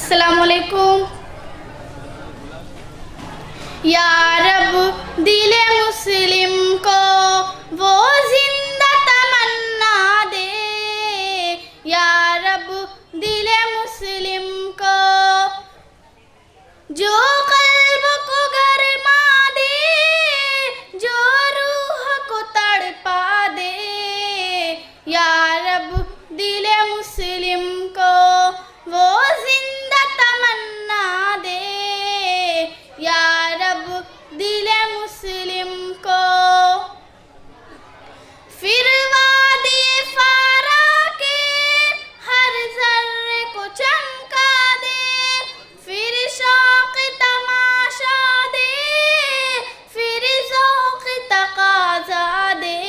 अस्सलामुअलैकुम। या रब दिल मुस्लिम को वो जिंदा तमन्ना दे, या रब दिल मुस्लिम को जो कल्ब को गरमा दे, जो रूह को तड़पा दे। या रब दिल मुस्लिम को वो जिंदा तमन्ना दे, या रब दिल मुस्लिम को फिर वादी फारा के हर जर्रे को चमका दे, फिर शौक तमाशा दे, फिर ज़ौक़ तक़ाज़ा दे।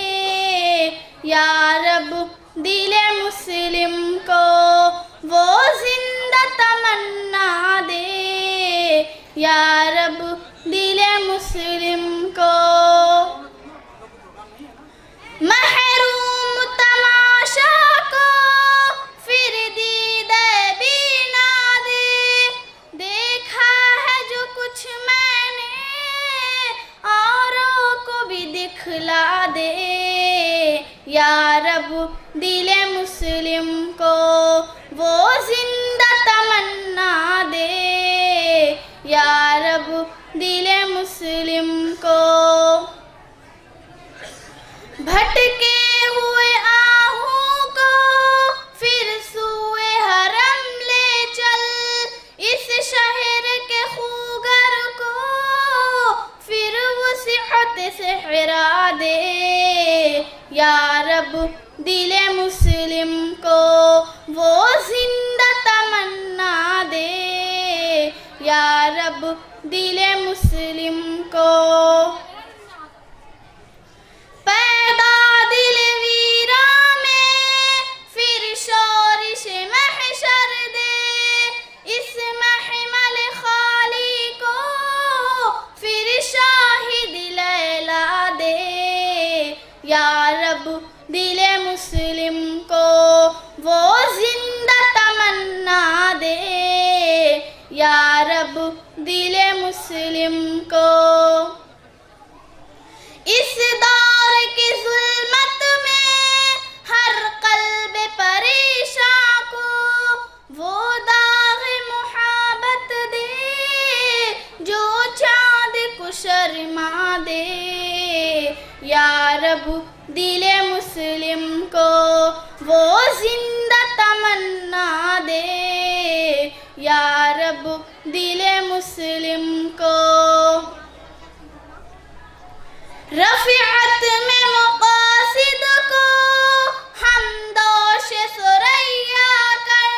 या रब दिल मुस्लिम को वो जिंदा तमन्ना दे, या रब दिल मुस्लिम को महरूम तमाशा को फिर दीदे बीना दे। देखा है जो कुछ मैंने औरों को भी दिखला दे। या रब दिल मुस्लिम को वो जिंदा तमन्ना दे, या रब दिल मुस्लिम को भटके हुए आहू को फिर सूए हरम ले चल, इस शहर के खूगर को फिर वसीअत सहरा दे। या रब दिल मुस्लिम को वो जिंदा तमन्ना दे, या रब दिल मुस्लिम को पैदा दिल वीरा में फिर शोरिश महशर दे, इस महमल खाली को फिर शाहिद लैला दे। या रब दिल मुस्लिम को वो जिंदा तमन्ना दे, या रब दिल मुस्लिम को इस दौर की जुल्मत में हर कल्ब परेशान को वो दाग मुहब्बत दे, जो चाँद को शर्मा दे। या रब दिल मुस्लिम को वो जिंदा तमन्ना दे, या रब दिल मुस्लिम को रफ़ियत में मक़ासिद को हमदोश सुरैया कर,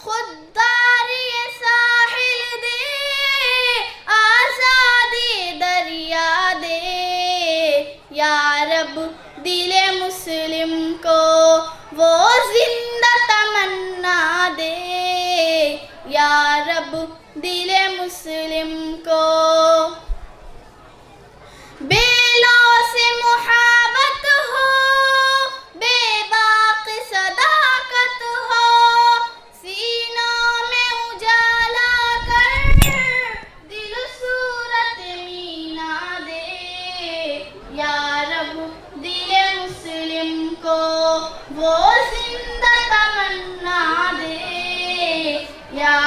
खुददारी साहिल दे, आज़ादी दरिया दे। या रब दिल मुस्लिम को वो जिंदा तमन्ना दे, या रब दिल मुस्लिम को बेलों से मुहब्बत हो, बेबाक सदाकत हो, सीनों में उजाला कर दिल सूरत मीना दे। या रब दिल मुस्लिम को वो जिंदा तमन्ना दे, या